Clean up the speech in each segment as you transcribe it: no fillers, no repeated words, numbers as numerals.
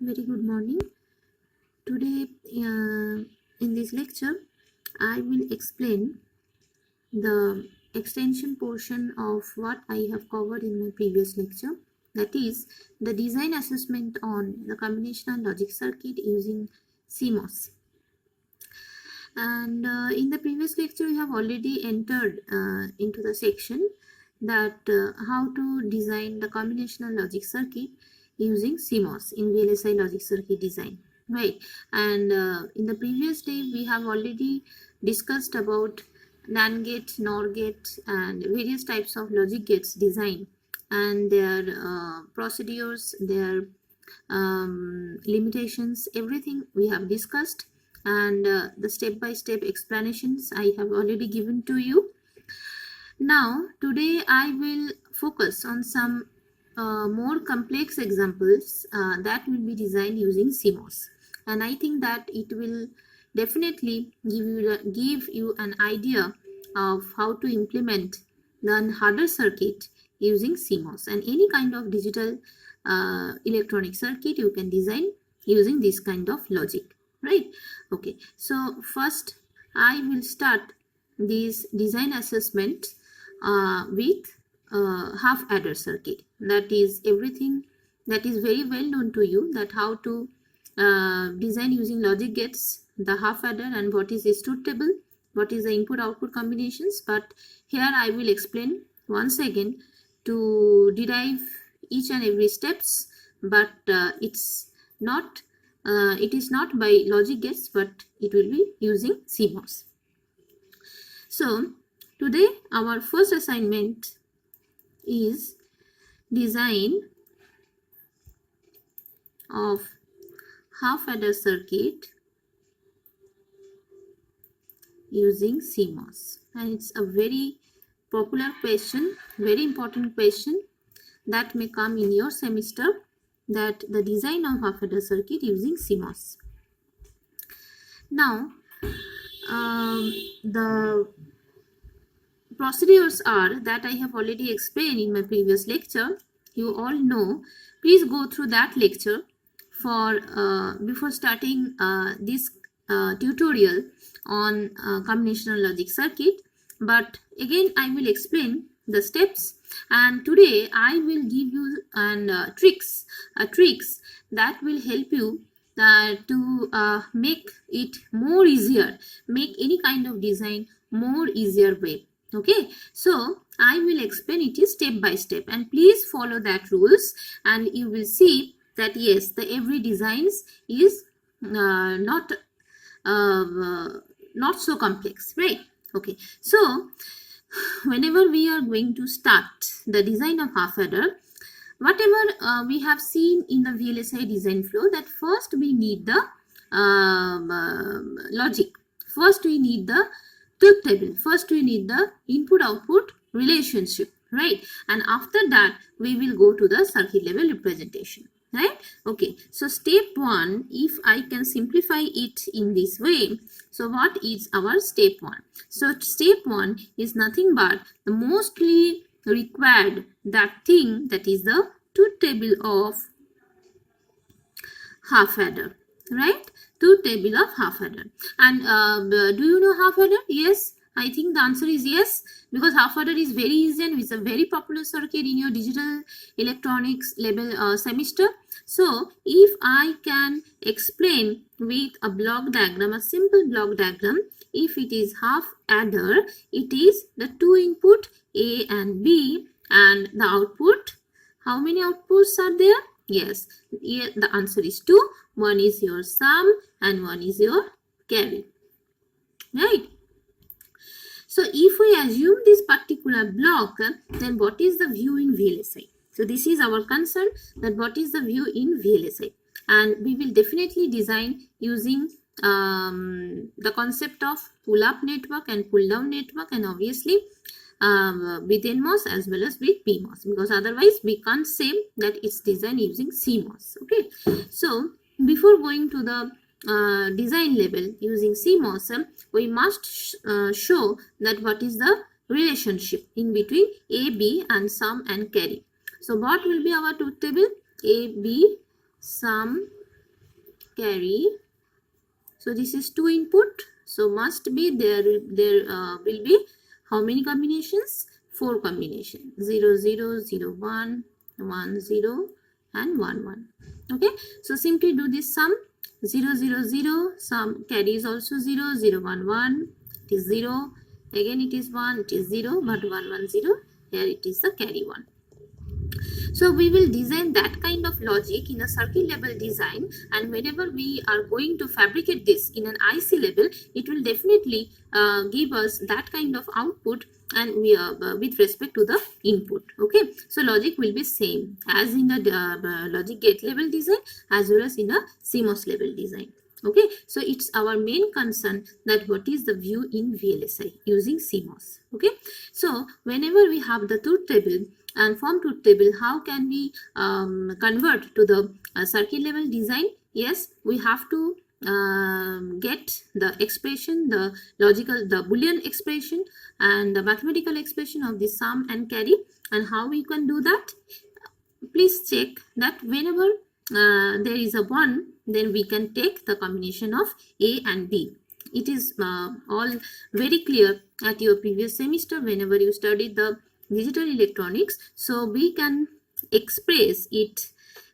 Very good morning. Today, in this lecture, I will explain the extension portion of what I have covered in my previous lecture. That is the design assessment on the combinational logic circuit using CMOS. And in the previous lecture, we have already entered into the section that how to design the combinational logic circuit using CMOS in VLSI logic circuit design, right? And in the previous day, we have already discussed about NAND gate, NOR gate, and various types of logic gates design and their procedures, their limitations, everything we have discussed, and the step-by-step explanations I have already given to you. Now today I will focus on some more complex examples that will be designed using CMOS, and I think that it will definitely give you an idea of how to implement the harder circuit using CMOS, and any kind of digital electronic circuit you can design using this kind of logic, right? Okay, so first I will start this design assessment with half adder circuit. That is everything that is very well known to you, that how to design using logic gates, the half adder, and what is its truth table, what is the input output combinations. But here I will explain once again to derive each and every steps, but it is not by logic gates, but it will be using CMOS. So today our first assignment is design of half adder circuit using CMOS, and it's a very popular question, very important question that may come in your semester, that the design of half adder circuit using CMOS. Now the procedures are that I have already explained in my previous lecture. You all know. Please go through that lecture for before starting this tutorial on combinational logic circuit. But again, I will explain the steps, and today I will give you tricks that will help you to make it more easier, make any kind of design more easier way. Okay, so I will explain it is step by step, and please follow that rules, and you will see that yes, the every designs is not so complex, right? Okay, so whenever we are going to start the design of half adder, whatever we have seen in the VLSI design flow, that first we need the logic, first we need the truth table, first we need the input output relationship, right? And after that we will go to the circuit level representation, right? Okay, so step 1, if I can simplify it in this way, so what is our step 1? So step 1 is nothing but the mostly required that thing, that is the truth table of half adder, right? Truth table of half adder. And do you know half adder? Yes, I think the answer is yes, because half adder is very easy and it's a very popular circuit in your digital electronics level semester. So if I can explain with a block diagram, a simple block diagram, if it is half adder, it is the two input A and B, and the output, how many outputs are there? Yes, here the answer is 2. One is your sum and one is your carry, right? So if we assume this particular block, then what is the view in VLSI? So this is our concern, that what is the view in VLSI, and we will definitely design using the concept of pull-up network and pull-down network, and obviously with NMOS as well as with PMOS, because otherwise we can't say that it's designed using CMOS. Okay, so before going to the design level using CMOS, we must show that what is the relationship in between A, B and sum and carry. So what will be our truth table? A, B, sum carry. So this is 2 input. So must be there will be how many combinations? 4 combinations. 0, 0, 0, 1, 1, 0 and 1, 1. Okay. So simply do this sum. 0, 0, 0. Sum carry is also 0, 0, 1, 1. It is 0. Again it is 1. It is 0. But 1, 1, 0. Here it is the carry 1. So we will design that kind of logic in a circuit level design, and whenever we are going to fabricate this in an IC level, it will definitely give us that kind of output, and we with respect to the input. Okay, so logic will be same as in the logic gate level design as well as in a CMOS level design. Okay, so it's our main concern that what is the view in VLSI using CMOS. Okay, so whenever we have the truth table, and from truth table, how can we convert to the circuit level design? Yes, we have to get the expression, the logical, the Boolean expression and the mathematical expression of the sum and carry. And how we can do that? Please check that whenever there is a 1, then we can take the combination of A and B. It is all very clear at your previous semester whenever you studied the digital electronics. So we can express it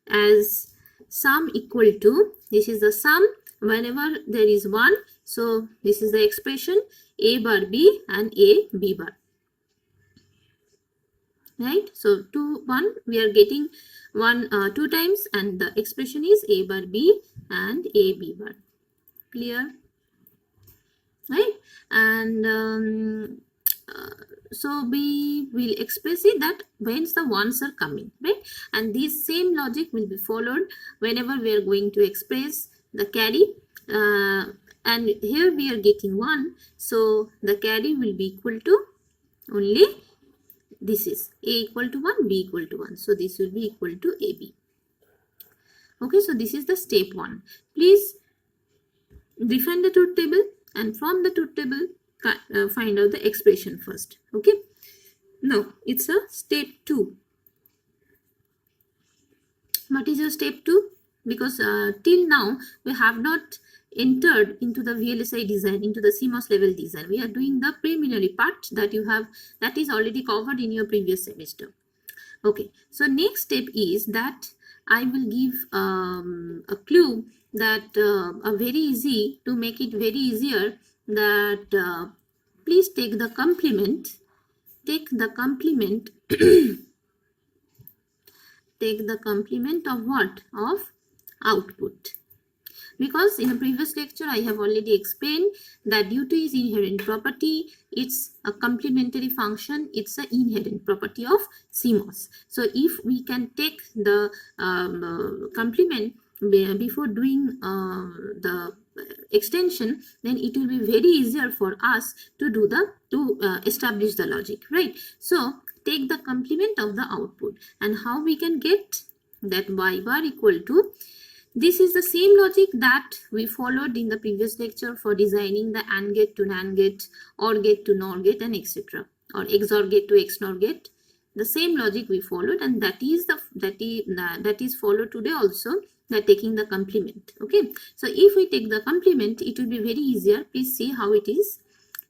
as sum equal to, this is the sum whenever there is 1. So this is the expression A bar B and A B bar. Right? So 2, 1 we are getting 1 2 times, and the expression is A bar B and A B bar. Clear? Right? And so we will express it that whence the ones are coming, right? And this same logic will be followed whenever we are going to express the carry, and here we are getting 1, so the carry will be equal to only, this is A equal to 1, B equal to 1, so this will be equal to AB. Okay, so this is the step 1. Please define the truth table, and from the truth table find out the expression first. Okay, now it's a step 2. What is your step 2? Because till now we have not entered into the VLSI design, into the CMOS level design. We are doing the preliminary part that you have, that is already covered in your previous semester. Okay, so next step is that I will give a clue that very easy, to make it very easier, that please take the complement, take the complement take the complement of what? Of output. Because in a previous lecture I have already explained that due to its inherent property, it's a complementary function, it's an inherent property of CMOS. So if we can take the complement before doing the extension, then it will be very easier for us to do the establish the logic, right? So take the complement of the output, and how we can get that Y bar equal to, this is the same logic that we followed in the previous lecture for designing the AND gate to NAND gate, OR gate to NOR gate, and etc., or XOR gate to XNOR gate. The same logic we followed, and that is followed today also, that taking the complement. Okay, so if we take the complement, it will be very easier. Please see how it is: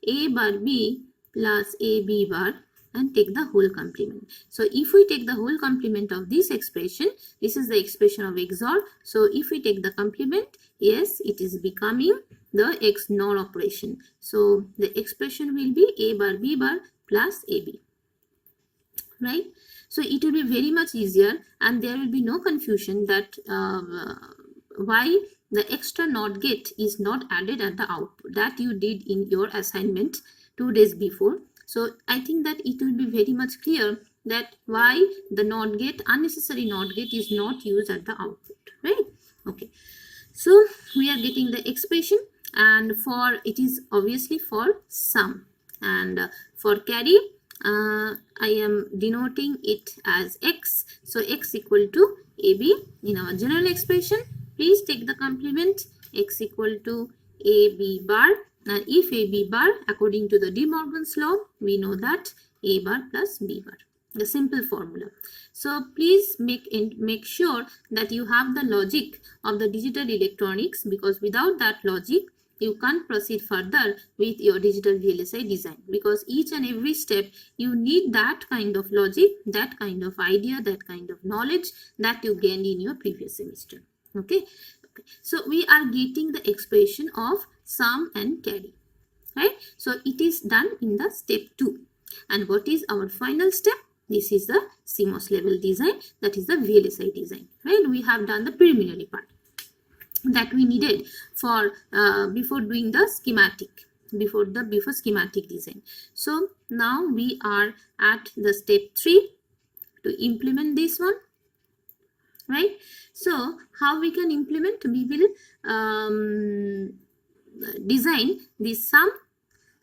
A bar B plus A B bar, and take the whole complement. So if we take the whole complement of this expression, this is the expression of XOR. So if we take the complement, yes, it is becoming the XNOR operation. So the expression will be A bar B bar plus AB. Right? So it will be very much easier, and there will be no confusion that why the extra NOT gate is not added at the output that you did in your assignment 2 days before. So I think that it will be very much clear that why the NOT gate, unnecessary NOT gate, is not used at the output, right? Okay, so we are getting the expression, and for it is obviously for sum, and for carry I am denoting it as X. So X equal to AB in our general expression. Please take the complement, X equal to AB bar. And if AB bar, according to the De Morgan's law, we know that A bar plus B bar. the simple formula. So please make sure that you have the logic of the digital electronics, because without that logic you can't proceed further with your digital VLSI design, because each and every step you need that kind of logic, that kind of idea, that kind of knowledge that you gained in your previous semester. Okay, so we are getting the expression of sum and carry, right? So it is done in the step 2. And what is our final step? This is the CMOS level design, that is the VLSI design, right? We have done the preliminary part that we needed for before doing the schematic, before schematic design. So now we are at the step 3 to implement this one, right? So how we can implement? We will design this sum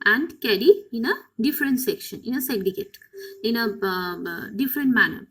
and carry in a different section, in a segregate, in a different manner,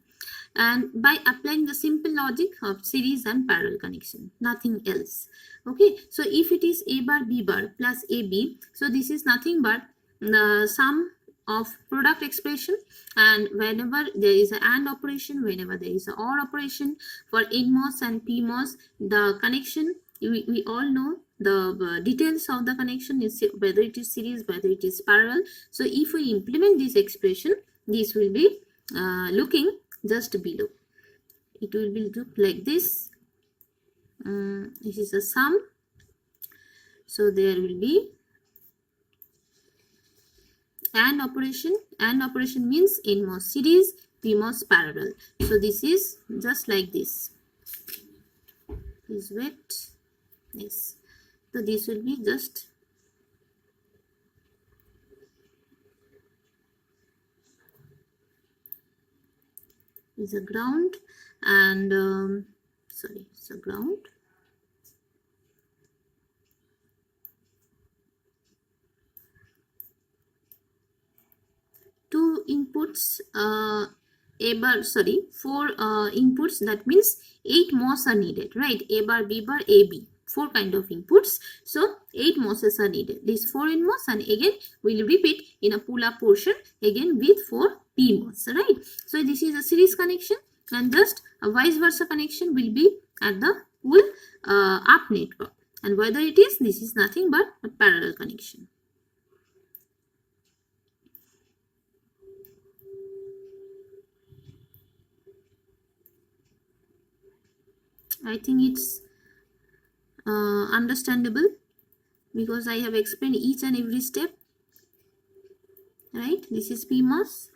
and by applying the simple logic of series and parallel connection, nothing else. Okay, so if it is a bar b bar plus ab, so this is nothing but the sum of product expression, and whenever there is an AND operation, whenever there is an OR operation, for NMOS and PMOS, the connection, we all know the details of the connection, is whether it is series, whether it is parallel. So if we implement this expression, this will be looking just below. It will be look like this. This is a sum. So there will be AND operation. AND operation means NMOS series, PMOS parallel. So this is just like this. Is wet. Yes. So this will be just is a ground, and sorry, it's a ground. Two inputs, A bar, sorry, 4 inputs, that means 8 MOS are needed, right? A bar, B bar, AB. 4 kind of inputs, so 8 MOSes are needed. This 4 NMOS, and again we'll repeat in a pull-up portion again with 4 PMOS, right? So this is a series connection, and just a vice versa connection will be at the pull up network, and whether it is, this is nothing but a parallel connection. I think it's understandable, because I have explained each and every step, right? This is PMOS,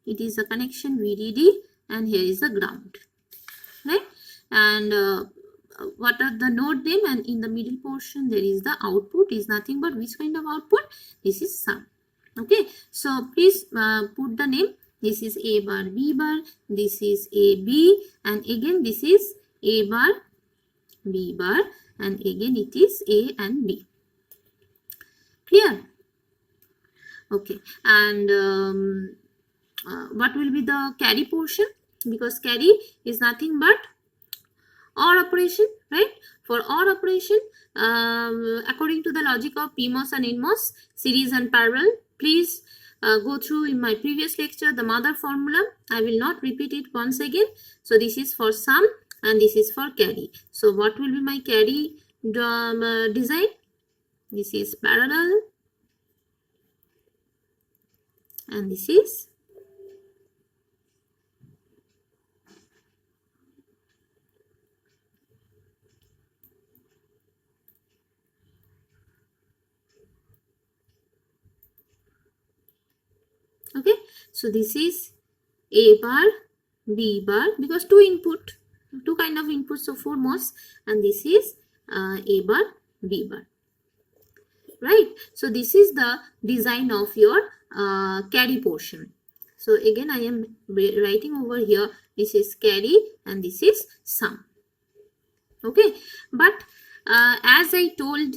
it is a connection VDD, and here is the ground, right? And what are the node name, and in the middle portion there is the output, is nothing but which kind of output? This is sum. Okay, so please put the name. This is A bar, B bar, this is AB, and again this is A bar, B bar, and again it is A and B. Clear? Okay, and what will be the carry portion? Because carry is nothing but OR operation, right? For OR operation, according to the logic of PMOS and NMOS, series and parallel, please go through in my previous lecture the mother formula. I will not repeat it once again. So this is for sum, and this is for carry. So what will be my carry design? This is parallel, and this is okay. So this is A bar, B bar, because two kind of inputs, so 4 MOS, and this is A bar, B bar, right? So this is the design of your carry portion. So again I am writing over here, this is carry and this is sum. Okay, but as I told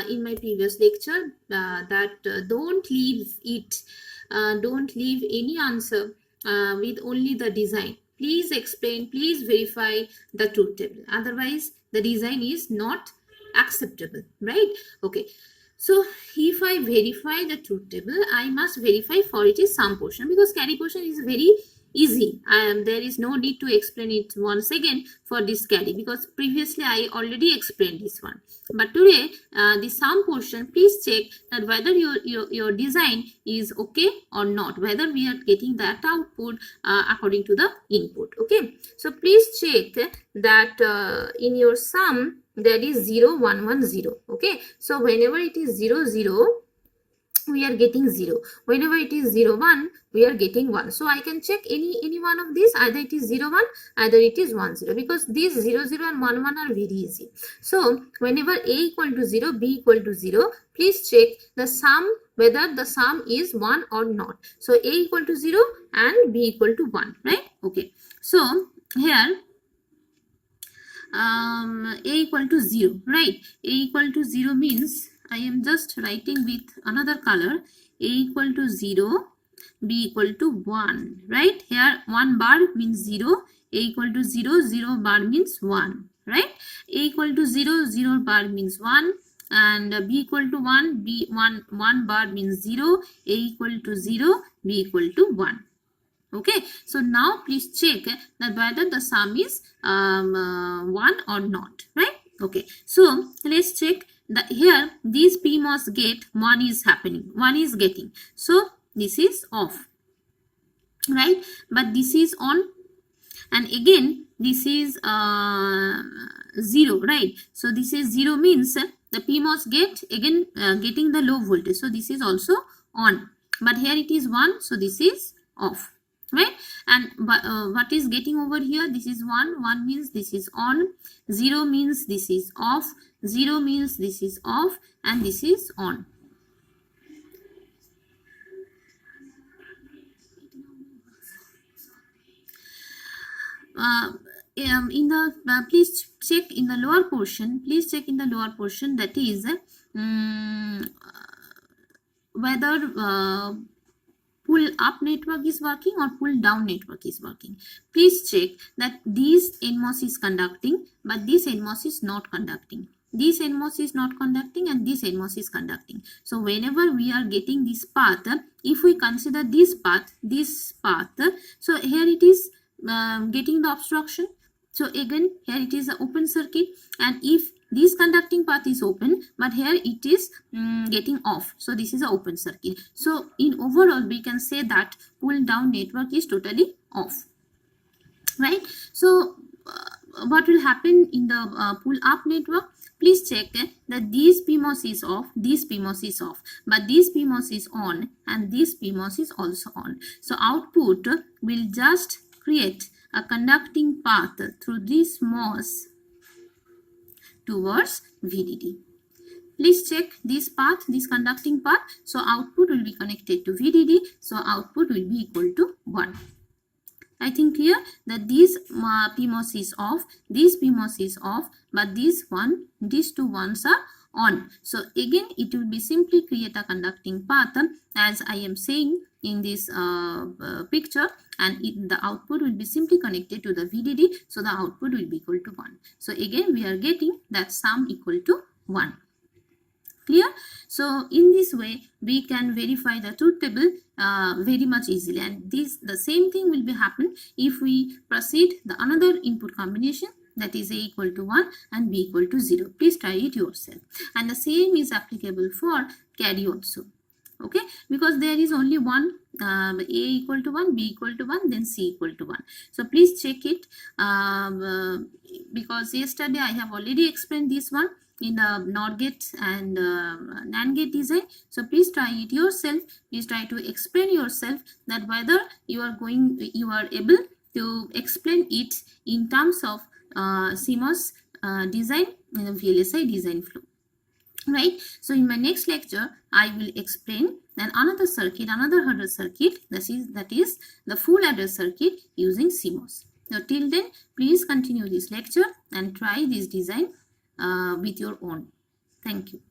in my previous lecture, that don't leave it, don't leave any answer with only the design. Please explain, please verify the truth table. Otherwise, the design is not acceptable, right? Okay. So if I verify the truth table, I must verify for it is sum portion, because carry portion is very easy. There is no need to explain it once again for this carry, because previously I already explained this one. But today the sum portion, please check that whether your design is okay or not, whether we are getting that output according to the input. Okay, so please check that in your sum there is 0 1 1 0. Okay, so whenever it is 0 0, we are getting 0. Whenever it is 0 1, we are getting 1. So I can check any one of these, either it is 0 1, either it is 1 0, because these 0 0 and 1 1 are very easy. So whenever a equal to 0, b equal to 0, please check the sum, whether the sum is 1 or not. So a equal to 0 and b equal to 1, right? Okay, so here a equal to 0, right? A equal to 0 means I am just writing with another color. A equal to 0, b equal to 1, right? Here 1 bar means 0, a equal to 0, 0 bar means 1, right? A equal to 0, 0 bar means 1, and b equal to 1, b 1 bar means 0, a equal to 0, b equal to 1. Okay, so now please check that whether the sum is 1 or not, right? Okay, so let's check that here these PMOS gate 1 is happening, 1 is getting, so this is off, right? But this is on, and again this is 0, right? So this is 0 means the PMOS gate again getting the low voltage, so this is also on, but here it is 1, so this is off, right? And what is getting over here? This is 1, 1 means this is on, 0 means this is off, 0 means this is off, and this is on. In the please check in the lower portion, please check in the lower portion, that is whether pull up network is working or pull down network is working. Please check that this NMOS is conducting, but this NMOS is not conducting. This NMOS is not conducting and this NMOS is conducting. So whenever we are getting this path, if we consider this path, so here it is getting the obstruction. So again here it is an open circuit, and if this conducting path is open, but here it is getting off, so this is an open circuit. So in overall we can say that pull down network is totally off, right? So what will happen in the pull up network? Please check that this PMOS is off, this PMOS is off, but this PMOS is on and this PMOS is also on. So output will just create a conducting path through this MOS towards VDD. Please check this path, this conducting path. So output will be connected to VDD. So output will be equal to 1. I think clear that this PMOS is off, this PMOS is off, but these two ones are on. So again it will be simply create a conducting path as I am saying in this picture, and the output will be simply connected to the VDD, so the output will be equal to 1. So again we are getting that sum equal to 1. Clear? So in this way we can verify the truth table very much easily, and the same thing will be happen if we proceed the another input combination, that is a equal to 1 and b equal to 0. Please try it yourself, and the same is applicable for carry also. Okay, because there is only one, a equal to 1, b equal to 1, then c equal to 1. So please check it because yesterday I have already explained this one in the NOR gate and NAND gate design. So please try it yourself. Please try to explain yourself that whether you are able to explain it in terms of CMOS design and VLSI design flow. Right. So in my next lecture I will explain another circuit, another hurdle circuit, that is the full adder circuit using CMOS. Now till then please continue this lecture and try this design with your own. Thank you.